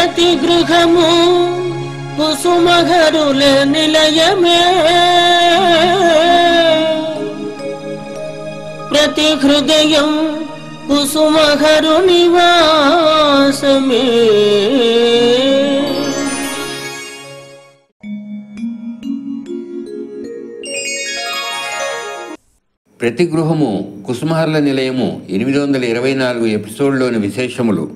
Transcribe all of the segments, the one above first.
ప్రతి గృహము కుసుమహరుల నిలయమే, ప్రతి హృదయం కుసుమహరు నివాసమే. ప్రతి గృహము కుసుమహరుల నిలయము 824 ఎపిసోడ్లోని విశేషములు.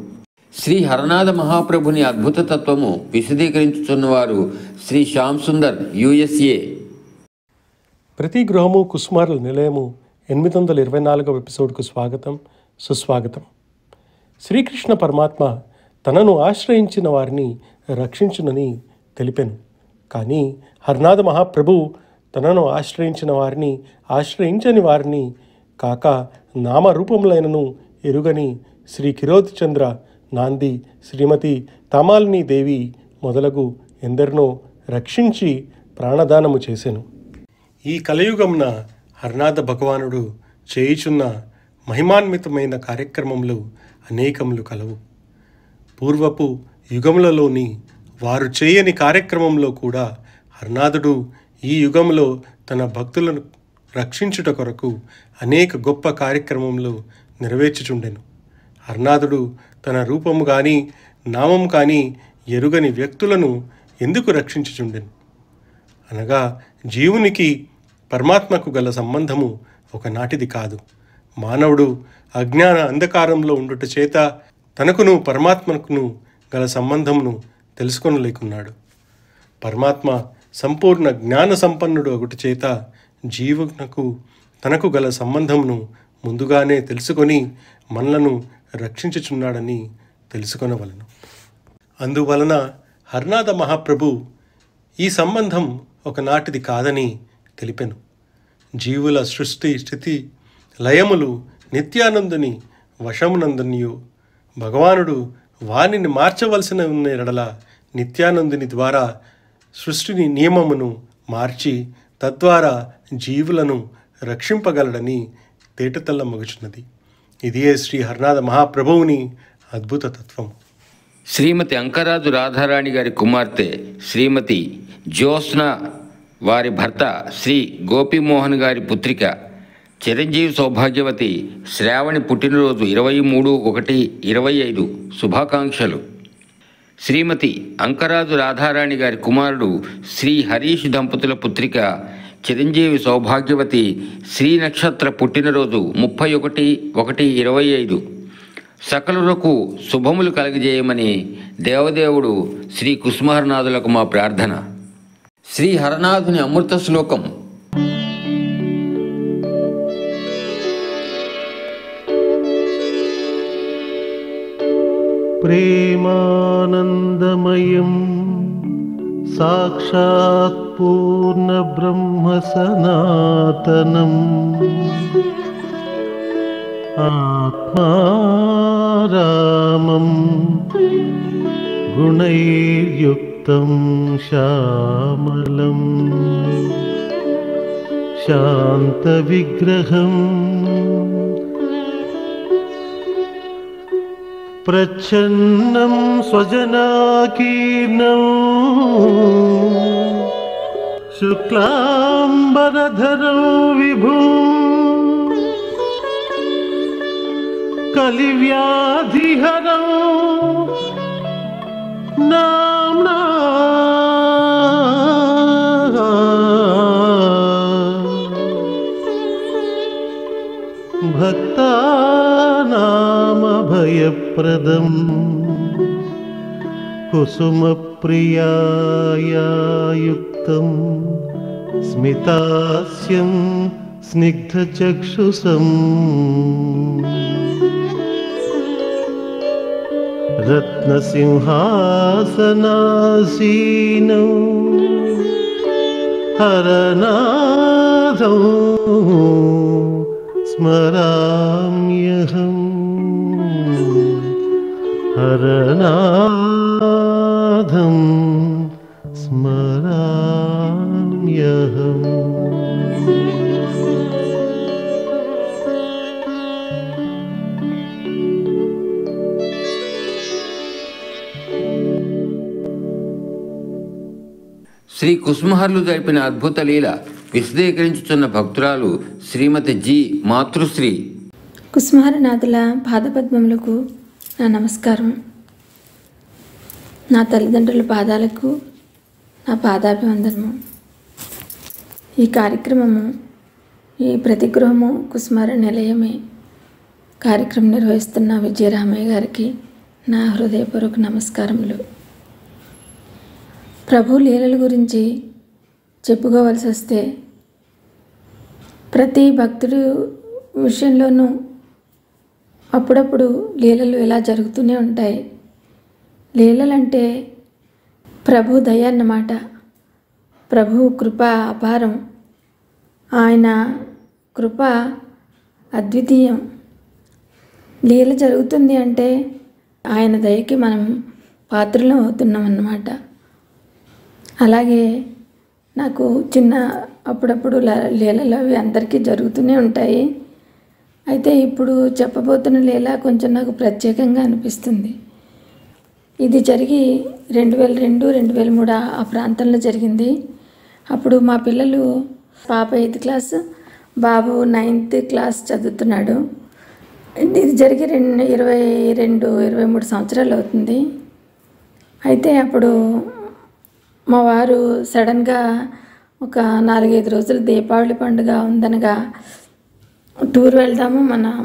శ్రీ హరనాథ మహాప్రభుని అద్భుత తత్వము విశదీకరించుతున్నవారు శ్రీ శ్యామ్ సుందర్, USA. ప్రతి గృహము కుసుమహరుల నిలయము 824 ఎపిసోడ్కు స్వాగతం, సుస్వాగతం. శ్రీకృష్ణ పరమాత్మ తనను ఆశ్రయించిన వారిని రక్షించునని తెలిపెను. కానీ హరనాథ మహాప్రభు తనను ఆశ్రయించిన వారిని, ఆశ్రయించని వారిని కాక నామరూపములైనను ఎరుగని శ్రీ కిరోతి చంద్ర, నాంది, శ్రీమతి తమాలిని దేవి మొదలగు ఎందరినో రక్షించి ప్రాణదానము చేసెను. ఈ కలియుగమున హరనాథ భగవానుడు చేయుచున్న మహిమాన్వితమైన కార్యక్రమములు అనేకములు కలవు. పూర్వపు యుగములలోని వారు చేయని కార్యక్రమంలో కూడా హరనాథుడు ఈ యుగంలో తన భక్తులను రక్షించుట కొరకు అనేక గొప్ప కార్యక్రమములు నెరవేర్చుచుండెను. హరనాథుడు తన రూపము కానీ నామము కానీ ఎరుగని వ్యక్తులను ఎందుకు రక్షించుచుండెను అనగా, జీవునికి పరమాత్మకు గల సంబంధము ఒకనాటిది కాదు. మానవుడు అజ్ఞాన అంధకారంలో ఉండుట చేత తనకును పరమాత్మకును గల సంబంధమును తెలుసుకొనలేకున్నాడు. పరమాత్మ సంపూర్ణ జ్ఞాన సంపన్నుడు ఒకటి చేత జీవునకు తనకు గల సంబంధమును ముందుగానే తెలుసుకొని మనలను రక్షించుచున్నాడని తెలుసుకొనవలను. అందువలన హరనాథ మహాప్రభు ఈ సంబంధం ఒకనాటిది కాదని తెలిపెను. జీవుల సృష్టి స్థితి లయములు నిత్యానందుని వశమునందునియు భగవానుడు వానిని మార్చవలసిన ఉన్న ఎడల నిత్యానందుని ద్వారా సృష్టిని నియమమును మార్చి తద్వారా జీవులను రక్షింపగలడని తేటతెల్లమగుచున్నది. ఇదే శ్రీ హరనాథ మహాప్రభువుని అద్భుత తత్వం. శ్రీమతి అంకరాజు రాధారాణి గారి కుమార్తె శ్రీమతి జ్యోత్స్న, వారి భర్త శ్రీ గోపీమోహన్ గారి పుత్రిక చిరంజీవి సౌభాగ్యవతి శ్రావణి పుట్టినరోజు 23/1/25 శుభాకాంక్షలు. శ్రీమతి అంకరాజు రాధారాణి గారి కుమారుడు శ్రీ హరీష్ దంపతుల పుత్రిక చిరంజీవి సౌభాగ్యవతి శ్రీ నక్షత్ర పుట్టినరోజు 31/1/25. సకలులకు శుభములు కలగజేయమని దేవదేవుడు శ్రీ కుసుమహరనాథులకు మా ప్రార్థన. శ్రీ హరనాథుని అమృత శ్లోకం. ప్రేమానందమయం సాక్షాత్ పూర్ణ బ్రహ్మ సనాతనం ఆత్మారామం గుణైర్యుక్తం శ్యామలం శాంత విగ్రహం ప్రచ్ఛన్నం స్వజనాకీర్ణం శుక్లాంబరధరం విభుం కలివ్యాధిహరం నామ్నా భక్తానామభయప్రదం కుసుమప్రియాయాయుక్తం స్మితాస్యం స్నిగ్ధచక్షుసం రత్నసింహాసనాసీనం హరనాథం స్మరామ్యహం హరనాథం స్మరామ్యహం. శ్రీ కుసుమహర్లు జరిపిన అద్భుత లీల విశదీకరించుతున్న భక్తురాలు శ్రీమతి జి మాతృశ్రీ. కుసుమహరనాథుల పాదపద్మములకు నా నమస్కారం. నా తల్లిదండ్రుల పాదాలకు నా పాదాభివందనము. ఈ కార్యక్రమము ఈ ప్రతి గృహము కుసుమహర నిలయమే కార్యక్రమం నిర్వహిస్తున్న విజయరామయ్య గారికి నా హృదయపూర్వక నమస్కారములు. ప్రభు లీలల గురించి చెప్పుకోవలసి వస్తే ప్రతి భక్తుడి విషయంలోనూ అప్పుడప్పుడు లీలలు ఇలా జరుగుతూనే ఉంటాయి. లీలలంటే ప్రభు దయ అన్నమాట. ప్రభు కృప అపారం. ఆయన కృప అద్వితీయం. లీల జరుగుతుంది అంటే ఆయన దయకి మనం పాత్రలు అవుతున్నాం అన్నమాట. అలాగే నాకు అప్పుడప్పుడు లీలలు అవి అందరికీ జరుగుతూనే ఉంటాయి. అయితే ఇప్పుడు చెప్పబోతున్న లీల కొంచెం నాకు ప్రత్యేకంగా అనిపిస్తుంది. ఇది జరిగి 2002, 2003 ఆ ప్రాంతంలో జరిగింది. అప్పుడు మా పిల్లలు పాప 8th క్లాస్, బాబు 9th క్లాస్ చదువుతున్నాడు. ఇది జరిగి 22-23 సంవత్సరాలు అవుతుంది. అయితే అప్పుడు మా వారు సడన్గా ఒక 4-5 రోజులు దీపావళి పండుగ ఉందనగా టూర్ వెళ్దాము,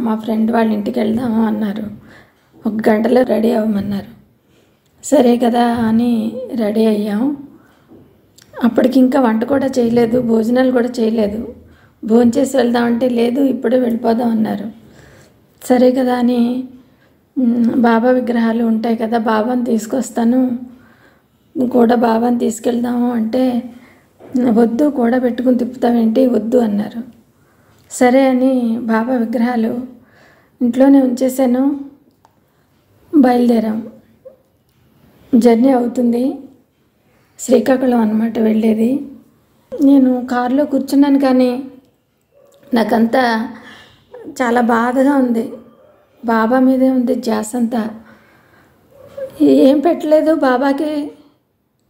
మా ఫ్రెండ్ వాళ్ళ ఇంటికి వెళ్దాము అన్నారు. 1 గంటలో రెడీ అవ్వమన్నారు. సరే కదా అని రెడీ అయ్యాం. అప్పటికి ఇంకా వంట కూడా చేయలేదు, భోజనాలు కూడా చేయలేదు. భోంచేసి వెళ్దామంటే లేదు, ఇప్పుడే వెళ్ళిపోదాం అన్నారు. సరే కదా అని బాబా విగ్రహాలు ఉంటాయి కదా, బాబాని తీసుకొస్తాను కూడా, బాబాని తీసుకెళ్దాము అంటే వద్దు, కూడా పెట్టుకుని తిప్పుతావేంటి, వద్దు అన్నారు. సరే అని బాబా విగ్రహాలు ఇంట్లోనే ఉంచేసాను. బయలుదేరాం. జర్నీ అవుతుంది. శ్రీకాకుళం అన్నమాట వెళ్ళేది. నేను కారులో కూర్చున్నాను కానీ నాకంతా చాలా బాధగా ఉంది. బాబా మీదే ఉంది ధ్యాస అంతా. ఏం పెట్టలేదు బాబాకి,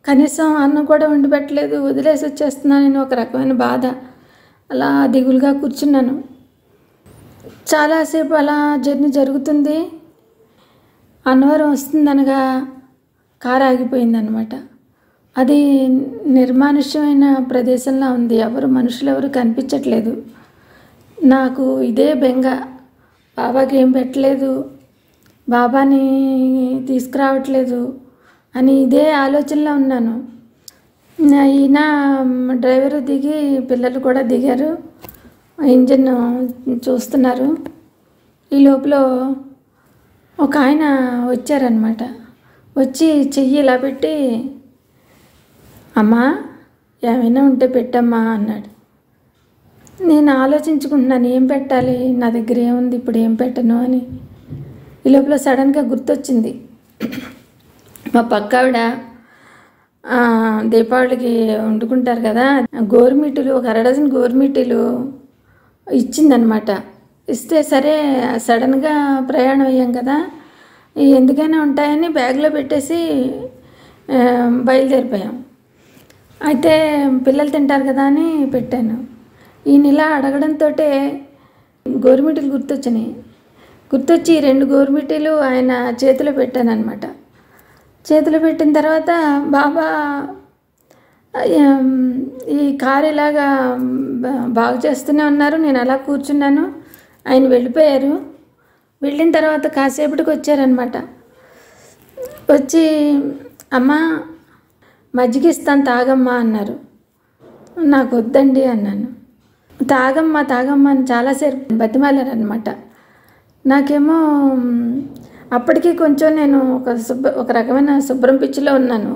కనీసం అన్నం కూడా వండి పెట్టలేదు, వదిలేసి వచ్చేస్తున్నానని ఒక రకమైన బాధ. అలా దిగులుగా కూర్చున్నాను. చాలాసేపు అలా జర్నీ జరుగుతుంది. అన్నవరం వస్తుందనగా కారు ఆగిపోయిందనమాట. అది నిర్మానుష్యమైన ప్రదేశంలో ఉంది. మనుషులు ఎవరు కనిపించట్లేదు. నాకు ఇదే బెంగ. బాబాకి ఏం పెట్టలేదు, బాబాని తీసుకురావట్లేదు అని ఇదే ఆలోచనలో ఉన్నాను. ఈయన డ్రైవరు దిగి, పిల్లలు కూడా దిగారు, ఇంజిన్ చూస్తున్నారు. ఈ లోపల ఒక ఆయన వచ్చారనమాట. వచ్చి చెయ్యి ఇలా పెట్టి, అమ్మా ఏమైనా ఉంటే పెట్టమ్మా అన్నాడు. నేను ఆలోచించుకుంటున్నాను ఏం పెట్టాలి, నా దగ్గర ఏముంది, ఇప్పుడు ఏం పెట్టను అని. ఈ లోపల సడన్గా గుర్తొచ్చింది, మా పక్క ఆవిడ దీపావళికి వండుకుంటారు కదా, గోరుమిటీలు, ఒక 1 డజన్ గోరుమిటీలు ఇచ్చిందనమాట. ఇస్తే సరే సడన్గా ప్రయాణం అయ్యాం కదా, ఎందుకైనా ఉంటాయని బ్యాగ్లో పెట్టేసి బయలుదేరిపోయాం. అయితే పిల్లలు తింటారు కదా అని పెట్టాను. ఈయన ఇలా అడగడంతో గోరుమిటీలు గుర్తొచ్చినాయి. గుర్తొచ్చి 2 గోరుమిటీలు ఆయన చేతిలో పెట్టాను అనమాట. చేతిలో పెట్టిన తర్వాత బాబా ఈ కారు ఇలాగా బాగు చేస్తూనే ఉన్నారు. నేను అలా కూర్చున్నాను. ఆయన వెళ్ళిపోయారు. వెళ్ళిన తర్వాత కాసేపటికి వచ్చారనమాట. వచ్చి అమ్మ మజ్జిగ ఇస్తాను తాగమ్మా అన్నారు. నాకు వద్దండి అన్నాను. తాగమ్మా అని చాలాసేపు బతిమాలారనమాట. నాకేమో అప్పటికి కొంచెం నేను ఒక రకమైన శుభ్రం పిచ్చిలో ఉన్నాను.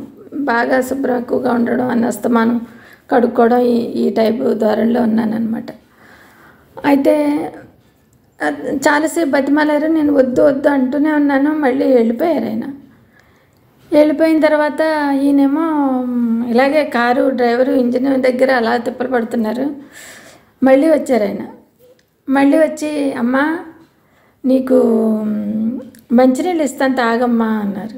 బాగా శుభ్రం ఎక్కువగా ఉండడం, అన్న అస్తమానం కడుక్కోవడం, ఈ టైపు ధోరణిలో ఉన్నాను అనమాట. అయితే చాలాసేపు బతిమాలారు. నేను వద్దు అంటూనే ఉన్నాను. మళ్ళీ వెళ్ళిపోయారు ఆయన. వెళ్ళిపోయిన తర్వాత ఈయనేమో ఇలాగే కారు డ్రైవరు ఇంజిన్ దగ్గర అలా తిప్పలు పడుతున్నారు. మళ్ళీ వచ్చారు ఆయన. మళ్ళీ వచ్చి అమ్మా నీకు మంచినీళ్ళు ఇస్తాను తాగమ్మా అన్నారు.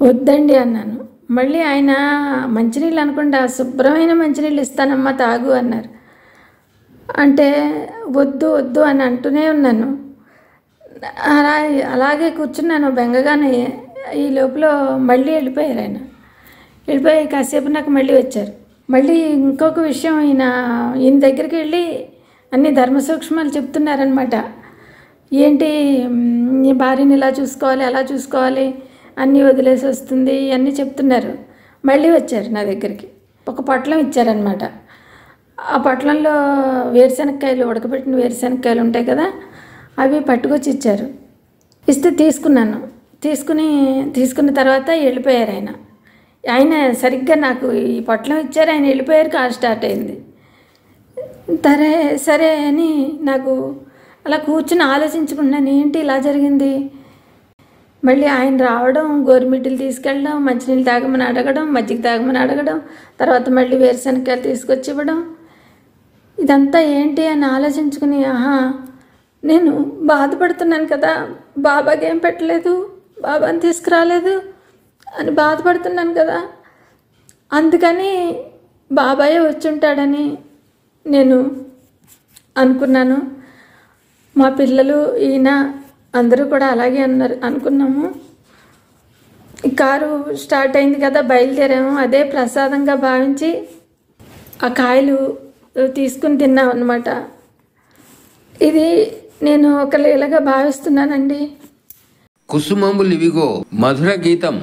వద్దండి అన్నాను. మళ్ళీ ఆయన మంచినీళ్ళు అనకుండా శుభ్రమైన మంచినీళ్ళు ఇస్తానమ్మా తాగు అన్నారు. అంటే వద్దు వద్దు అని అంటూనే ఉన్నాను. అలాగే కూర్చున్నాను బెంగగానే. ఈ లోపల మళ్ళీ వెళ్ళిపోయారు ఆయన. వెళ్ళిపోయి కాసేపు నాకు మళ్ళీ వచ్చారు. మళ్ళీ ఇంకొక విషయం, ఈయన దగ్గరికి వెళ్ళి అన్ని ధర్మ సూక్ష్మాలు చెప్తున్నారనమాట. ఏంటి నీ భార్యని ఇలా చూసుకోవాలి, అలా చూసుకోవాలి, అన్నీ వదిలేసి వస్తుంది, అన్నీ చెప్తున్నారు. మళ్ళీ వచ్చారు నా దగ్గరికి. ఒక పొట్లం ఇచ్చారనమాట. ఆ పొట్లంలో వేరుశనక్కాయలు, ఉడకబెట్టిన వేరుశనక్కాయలు ఉంటాయి కదా, అవి పట్టుకొచ్చి ఇచ్చారు. ఇస్తే తీసుకున్నాను. తీసుకున్న తర్వాత వెళ్ళిపోయారు ఆయన. సరిగ్గా నాకు ఈ పొట్లం ఇచ్చారు, ఆయన వెళ్ళిపోయారు. కాల్ స్టార్ట్ అయింది. సరే అని నాకు అలా కూర్చుని ఆలోచించుకున్నాను, ఏంటి ఇలా జరిగింది. మళ్ళీ ఆయన రావడం, గోరుమిడ్డలు తీసుకెళ్ళడం, మంచినీళ్ళు తాగమని అడగడం, మజ్జిగ తాగమని అడగడం, తర్వాత మళ్ళీ వేరుశనక్కాయలు తీసుకొచ్చి ఇవ్వడం, ఇదంతా ఏంటి అని ఆలోచించుకుని, నేను బాధపడుతున్నాను కదా, బాబాకి ఏం పెట్టలేదు, బాబాని తీసుకురాలేదు అని బాధపడుతున్నాను కదా, అందుకని బాబాయే వచ్చుంటాడని నేను అనుకున్నాను. మా పిల్లలు, ఈయన అందరూ కూడా అలాగే అనుకున్నాము. ఈ కారు స్టార్ట్ అయింది కదా, బయలుదేరాము. అదే ప్రసాదంగా భావించి ఆ కాయలు తీసుకుని తిన్నాం అన్నమాట. ఇది నేను ఒక లీలగా భావిస్తున్నానండి. కుసుమములివిగో మధుర గీతం.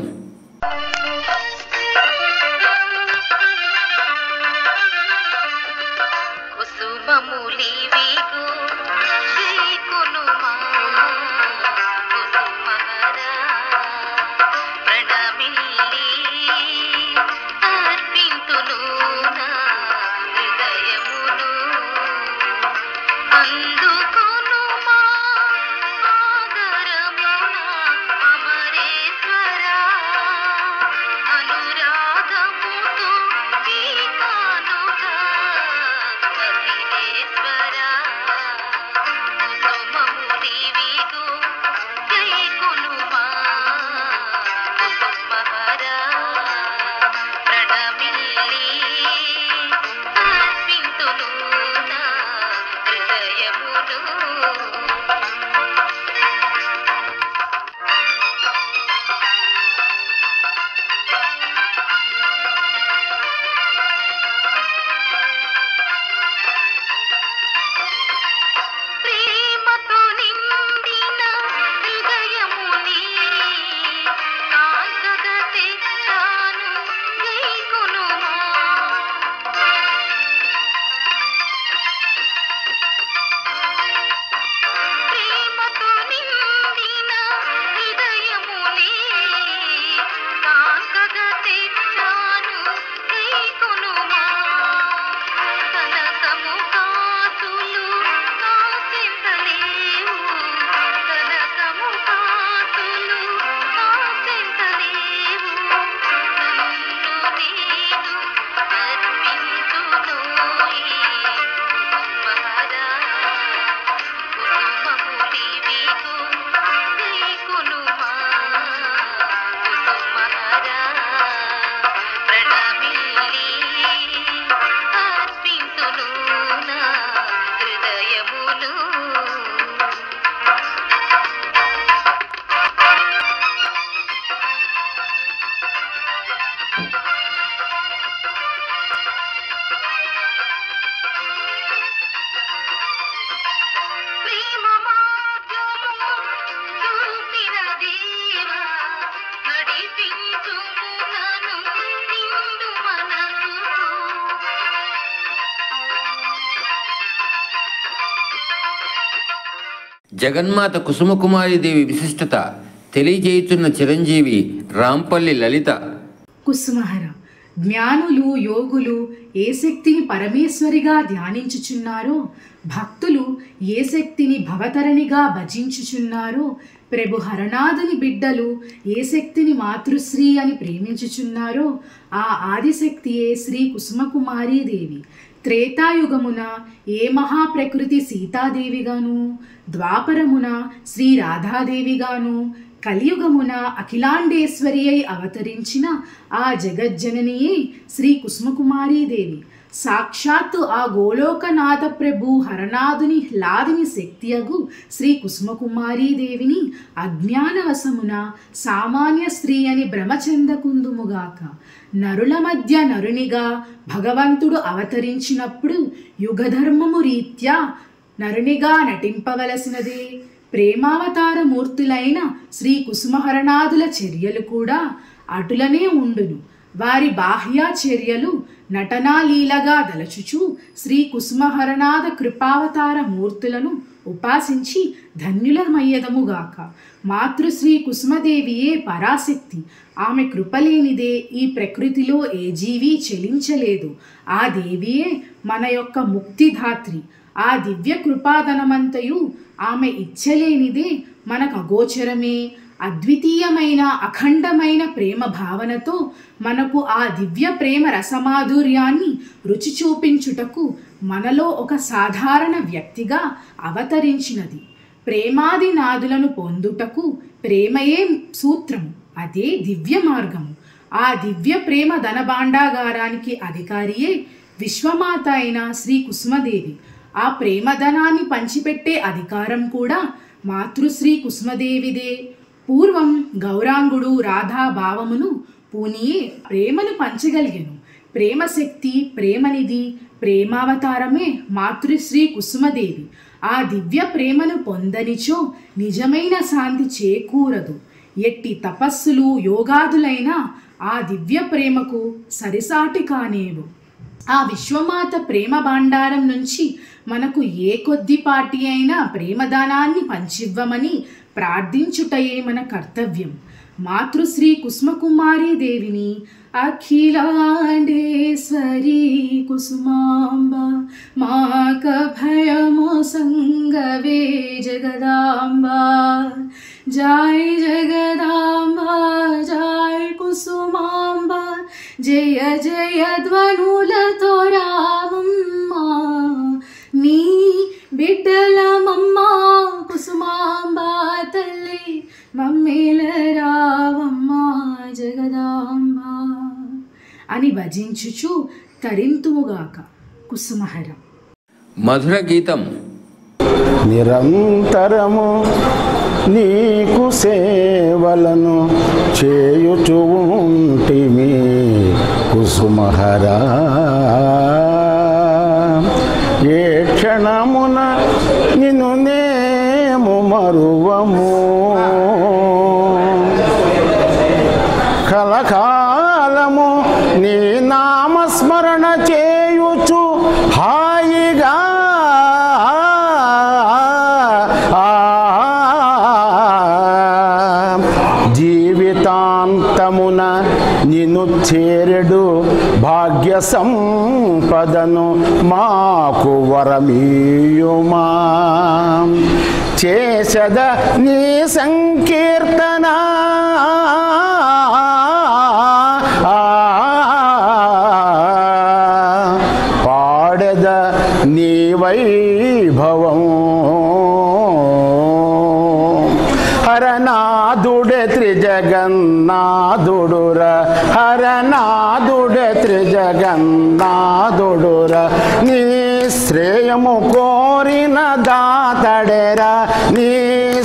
జగన్మాత కుసుమకుమారీదేవి విశిష్టత తెలియజేయుచున్న చిరంజీవి రాంపల్లి లలిత. కుసుమహర జ్ఞానులు, యోగులు ఏ శక్తిని పరమేశ్వరిగా ధ్యానించుచున్నారో, భక్తులు ఏ శక్తిని భవతరణిగా భజించుచున్నారో, ప్రభు హరనాథుని బిడ్డలు ఏ శక్తిని మాతృశ్రీ అని ప్రేమించుచున్నారో, ఆ ఆదిశక్తియే శ్రీ కుసుమకుమారీదేవి. త్రేతాయుగమున ఏ మహాప్రకృతి సీతాదేవిగాను, ద్వాపరమున శ్రీ రాధాదేవిగాను, కలియుగమున అఖిలాండేశ్వరి అయి అవతరించిన ఆ జగజ్జననియే శ్రీ కుసుమకుమారీదేవి. సాక్షాత్తు ఆ గోలోకనాథ ప్రభు హరనాథుని హ్లాదిని శక్తియగు శ్రీ కుసుమకుమారీదేవిని అజ్ఞానవశమున సామాన్య స్త్రీ అని భ్రమచెందకుందుముగాక. నరుల మధ్య నరునిగా భగవంతుడు అవతరించినప్పుడు యుగధర్మము రీత్యా నరునిగా నటింపవలసినదే. ప్రేమావతార మూర్తులైన శ్రీ కుసుమహరనాథుల చర్యలు కూడా అటులనే ఉండును. వారి బాహ్య చర్యలు నటనాలీలగా దలచుచు శ్రీ కుసుమహరనాథ కృపావతార మూర్తులను ఉపాసించి ధన్యులమయ్యదముగాక. మాతృశ్రీ కుసుమదేవియే పరాశక్తి. ఆమె కృపలేనిదే ఈ ప్రకృతిలో ఏ జీవి చెలించలేదు. ఆ దేవియే మన యొక్క ముక్తిధాత్రి. ఆ దివ్య కృపాధనమంతయు ఆమె ఇచ్చలేనిదే మనకు అగోచరమే. అద్వితీయమైన అఖండమైన ప్రేమ భావనతో మనకు ఆ దివ్య ప్రేమ రసమాధుర్యాన్ని రుచి చూపించుటకు మనలో ఒక సాధారణ వ్యక్తిగా అవతరించినది. ప్రేమాది నాదులను పొందుటకు ప్రేమయే సూత్రము, అదే దివ్య మార్గము. ఆ దివ్య ప్రేమ ధనభాండాగారానికి అధికారియే విశ్వమాత అయిన శ్రీ కుసుమదేవి. ఆ ప్రేమధనాన్ని పంచిపెట్టే అధికారం కూడా మాతృశ్రీ కుసుమదేవిదే. పూర్వం గౌరాంగుడు రాధా భావమును పూనియే ప్రేమను పంచగలిగెను. ప్రేమశక్తి, ప్రేమనిధి, ప్రేమావతారమే మాతృశ్రీ కుసుమదేవి. ఆ దివ్య ప్రేమను పొందనిచో నిజమైన శాంతి చేకూరదు. ఎట్టి తపస్సులు యోగాదులైనా ఆ దివ్య ప్రేమకు సరిసాటి కానేవు. ఆ విశ్వమాత ప్రేమ భాండారం నుంచి మనకు ఏ కొద్దిపాటి అయినా ప్రేమదానాన్ని పంచివ్వమని ప్రార్థించుటయే మన కర్తవ్యం. మాతృశ్రీ కుసుమకుమారీ దేవిని అఖిలాండేశ్వరీ కుసుమాంబ మాక భయమో సంగవే జగదాంబ. జయ జగదాంబ జయ కుసుమాంబ జయ జయ ధ్వనులతో రామమ్మ నీ బిడ్డలమమ్మ కుసుమాంబ తల్లి మమ్మేల రావమ్మ జగదాంబ అని భజించుచు తరింతుముగాక. కుసుమహరం. మధుర గీతం. నిరంతరము నీకు సేవలను చేయుచు ఉంటిమి కుసుమహరా. ఏ క్షణమున నిన్ను నేము మరువము. కలకాలము నీ నామస్మరణ చేయుచు హాయిగా జీవితాంతమున నిన్ను చేరెడు భాగ్య సంపదను మాకు వరమీయుమా. చేసద నీ సంకీర్తన పాడెద నీ వైభవం. హరనాథుడే త్రిజగన్నాథుడుర హరనాథుడే త్రిజగన్నాథుడుర నీ శ్రేయము కోరిన దాతడెరా నీ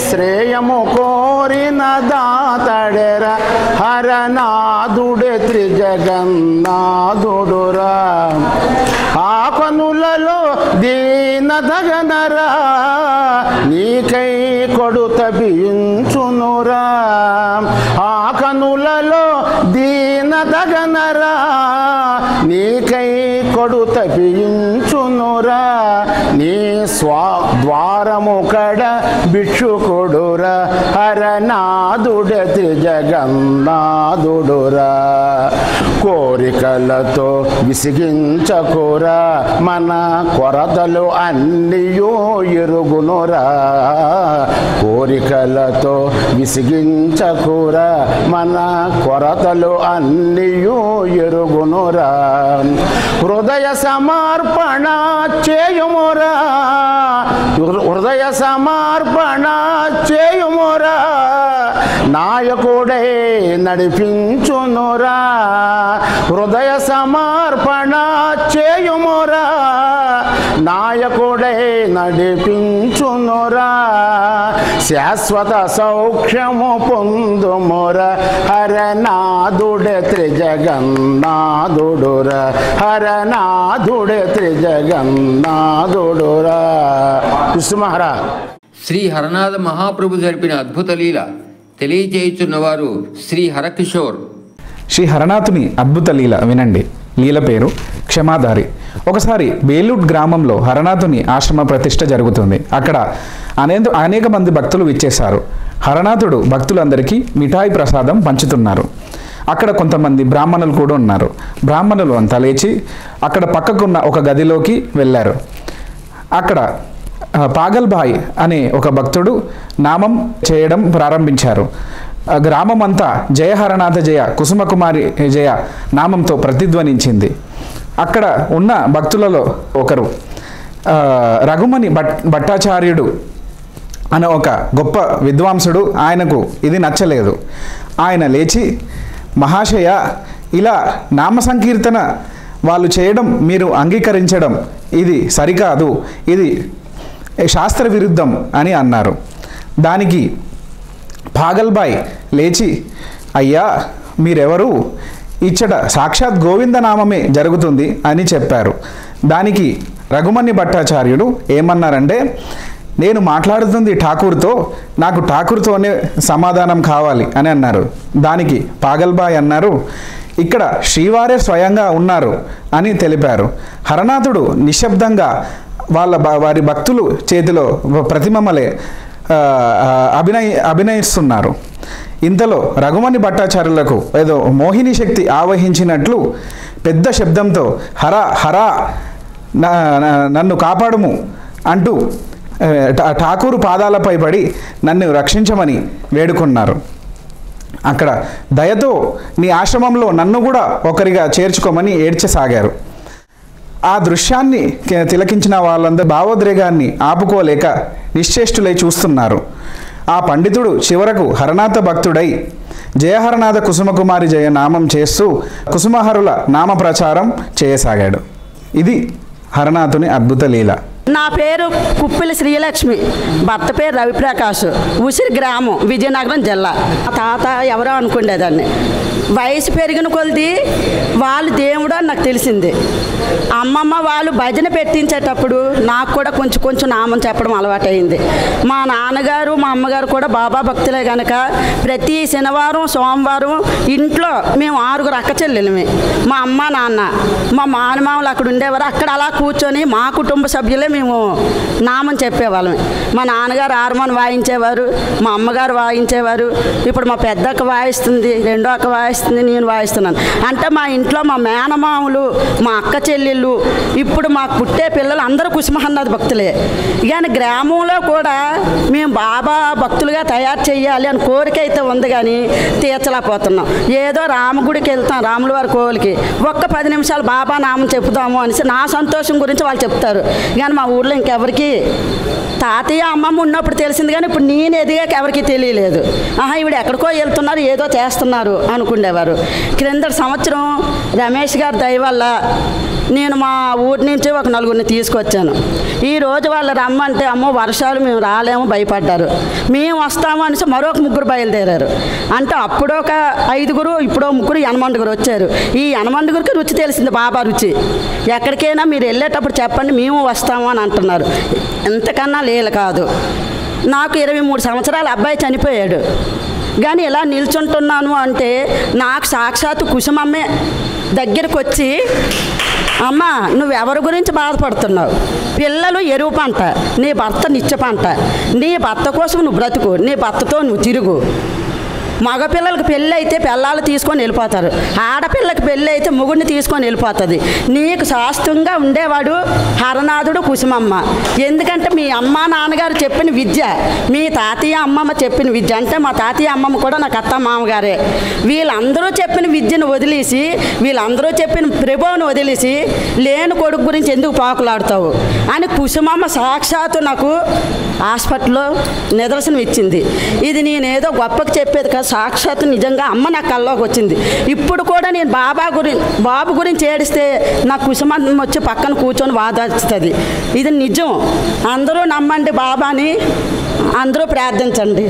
శ్రేయము కోరిన దాతడెరా హరనాథుడే త్రిజగన్నాథుడురా. ఆ పనులలో దీనదగనరా నీకై కొడుత బియించునురా. ఆ కనులలో దీనదగనరా నీకై కొడుత బియించునురా. నీ ద్వారము కడ భిక్షుకుడురా హరనాథుడే త్రిజగన్నాథుడురా. కోరికలతో విసిగించకురా మన కొరతలు అన్నియో ఎరుగునురా. కోరికలతో విసిగించకురా మన కొరతలు అన్నియో ఎరుగునురా. హృదయ సమర్పణ చేయుమురా హృదయ సమర్పణ చేయుమురా. నాయకుడై నడిపించునురా. హృదయ సమర్పణ చేయుమురా, నాయకుడై నడిపించునురా. శాశ్వత సౌఖ్యము పొందుమురా, హరనాథుడే త్రిజగన్నాథుడురా, హరనాథుడే త్రిజగన్నాథుడురా. విష్ణుమహారా. శ్రీ హరనాథ మహాప్రభు జరిపిన అద్భుత లీల తెలియచేయుచున్నవారు శ్రీ హరకిషోర్. శ్రీ హరనాథుని అద్భుత లీల వినండి. లీల పేరు క్షమాదారి. ఒకసారి బేలూడ్ గ్రామంలో హరనాథుని ఆశ్రమ ప్రతిష్ఠ జరుగుతుంది. అక్కడ అనేక మంది భక్తులు విచ్చేశారు. హరనాథుడు భక్తులందరికీ మిఠాయి ప్రసాదం పంచుతున్నారు. అక్కడ కొంతమంది బ్రాహ్మణులు కూడా ఉన్నారు. బ్రాహ్మణులు అంతా లేచి అక్కడ పక్కకున్న ఒక గదిలోకి వెళ్ళారు. అక్కడ పాగల్బాయ్ అనే ఒక భక్తుడు నామం చేయడం ప్రారంభించారు. గ్రామం అంతా జయ హరనాథ జయ, కుసుమకుమారి జయ నామంతో ప్రతిధ్వనించింది. అక్కడ ఉన్న భక్తులలో ఒకరు రఘుమణి భట్టాచార్యుడు అనే ఒక గొప్ప విద్వాంసుడు. ఆయనకు ఇది నచ్చలేదు. ఆయన లేచి, మహాశయ, ఇలా నామ సంకీర్తన వాళ్ళు చేయడం మీరు అంగీకరించడం ఇది సరికాదు, ఇది శాస్త్ర విరుద్ధం అని అన్నారు. దానికి పాగల్బాయ్ లేచి, అయ్యా మీరెవరు, ఇచ్చట సాక్షాత్ గోవిందనామమే జరుగుతుంది అని చెప్పారు. దానికి రఘుమణి భట్టాచార్యుడు ఏమన్నారంటే, నేను మాట్లాడుతుంది ఠాకూర్తో, నాకు ఠాకూర్తోనే సమాధానం కావాలి అని అన్నారు. దానికి పాగల్బాయ్ అన్నారు, ఇక్కడ శ్రీవారే స్వయంగా ఉన్నారు అని తెలిపారు. హరనాథుడు నిశ్శబ్దంగా వారి భక్తులు చేతిలో ప్రతిమమలే అభినయిస్తున్నారు. ఇంతలో రఘుమణి భట్టాచార్యులకు ఏదో మోహిని శక్తి ఆవహించినట్లు పెద్ద శబ్దంతో హర హర నన్ను కాపాడుము అంటూ ఠాకూరు పాదాలపై పడి నన్ను రక్షించమని వేడుకున్నారు. అక్కడ దయతో నీ ఆశ్రమంలో నన్ను కూడా ఒకరిగా చేర్చుకోమని ఏడ్చసాగారు. ఆ దృశ్యాన్ని తిలకించిన వాళ్ళందరూ భావోద్రేగాన్ని ఆపుకోలేక నిశ్చేష్టులై చూస్తున్నారు. ఆ పండితుడు చివరకు హరనాథ భక్తుడై జయహరనాథ కుసుమకుమారి జయ నామం చేస్తూ కుసుమహరుల నామ ప్రచారం చేయసాగాడు. ఇది హరనాథుని అద్భుత లీల. నా పేరు కుప్పిలి శ్రీలక్ష్మి, భర్త పేరు రవిప్రకాష్, ఉసిరి గ్రామం, విజయనగరం జిల్లా. తాత ఎవరో అనుకునేదాన్ని. వయసు పెరిగిన కొలది వాళ్ళు దేవుడు అని నాకు తెలిసింది. అమ్మమ్మ వాళ్ళు భజన పెట్టించేటప్పుడు నాకు కూడా కొంచెం కొంచెం నామం చెప్పడం అలవాటైంది. మా నాన్నగారు మా అమ్మగారు కూడా బాబా భక్తులే కనుక ప్రతి శనివారం సోమవారం ఇంట్లో మేము 6 అక్క చెల్లెలమే, మా అమ్మ నాన్న మా మానమామలు అక్కడ ఉండేవారు. అక్కడ అలా కూర్చొని మా కుటుంబ సభ్యులే మేము నామం చెప్పేవాళ్ళం. మా నాన్నగారు హార్మోన్ వాయించేవారు, మా అమ్మగారు వాయించేవారు. ఇప్పుడు మా పెద్దక్క వాయిస్తుంది, రెండో అక్క వాయిస్తుంది, నేను వాయిస్తున్నాను. అంటే మా ఇంట్లో మా మేనమామలు, మా అక్క చెల్లెళ్ళు, ఇప్పుడు మాకు పుట్టే పిల్లలు అందరూ కుసుమహరనాథ భక్తులే. కానీ గ్రామంలో కూడా మేము బాబా భక్తులుగా తయారు చేయాలి అని కోరిక అయితే ఉంది, కానీ తీర్చలేకపోతున్నాం. ఏదో రామగుడికి వెళ్తాం, రాముల వారి కోవిలికి ఒక్క 10 నిమిషాలు బాబా నామం చెప్తాము అనేసి నా సంతోషం గురించి వాళ్ళు చెప్తారు. కానీ మా ఊళ్ళో ఇంకెవరికి, తాతయ్య అమ్మమ్మ ఉన్నప్పుడు తెలిసింది కానీ ఇప్పుడు నేను ఎదిగాక ఎవరికి తెలియలేదు. ఈవిడ ఎక్కడికో వెళ్తున్నారు, ఏదో చేస్తున్నారు అనుకునేవారు. క్రిందటి సంవత్సరం రమేష్ గారి దయ వల్ల నేను మా ఊరి నుంచి ఒక 4గురిని తీసుకొచ్చాను. ఈరోజు వాళ్ళు రమ్మంటే అమ్మో వర్షాలు మేము రాలేము భయపడ్డారు. మేము వస్తాము అనేసి మరొక 3 బయలుదేరారు. అంటే అప్పుడు ఒక 5గురు, ఇప్పుడు 3, 8 వచ్చారు. ఈ 8 రుచి తెలిసింది, బాబా రుచి. ఎక్కడికైనా మీరు వెళ్ళేటప్పుడు చెప్పండి మేము వస్తాము అని అంటున్నారు. ఎంతకన్నా లీల కాదు. నాకు 23 సంవత్సరాల అబ్బాయి చనిపోయాడు. కానీ ఇలా నిల్చుంటున్నాను అంటే నాకు సాక్షాత్తు కుసుమమ్మే దగ్గరకు వచ్చి, అమ్మ నువ్వెవరి గురించి బాధపడుతున్నావు, పిల్లలు ఎరువు పంట, నీ భర్త నిత్య పంట, నీ భర్త కోసం నువ్వు బ్రతుకు, నీ భర్తతో నువ్వు తిరుగు. మగపిల్లలకు పెళ్ళి అయితే పిల్లలు తీసుకొని వెళ్ళిపోతారు, ఆడపిల్లకి పెళ్ళి అయితే మొగుడిని తీసుకొని వెళ్ళిపోతుంది. నీకు శాస్త్రంగా ఉండేవాడు హరనాథుడు కుసుమమ్మ. ఎందుకంటే మీ అమ్మ నాన్నగారు చెప్పిన విద్య, మీ తాతయ్య అమ్మమ్మ చెప్పిన విద్య, అంటే మా తాతయ్య అమ్మమ్మ కూడా నాకు అత్త మామగారే, వీళ్ళందరూ చెప్పిన విద్యను వదిలేసి, వీళ్ళందరూ చెప్పిన ప్రభువును వదిలేసి లేని కొడుకు గురించి ఎందుకు పాకులాడుతావు అని కుసుమమ్మ సాక్షాత్తు నాకు హాస్పిటల్లో నిదర్శనం ఇచ్చింది. ఇది నేనేదో గొప్పకి చెప్పేది కాదు, సాక్షాత్ నిజంగా అమ్మ నా కల్లోకి వచ్చింది. ఇప్పుడు కూడా నేను బాబు గురించి ఏడిస్తే నా కుసుమమ్మ వచ్చి పక్కన కూర్చొని వాదాడుస్తుంది. ఇది నిజం. అందరూ నమ్మండి బాబాని, అందరూ ప్రార్థించండి.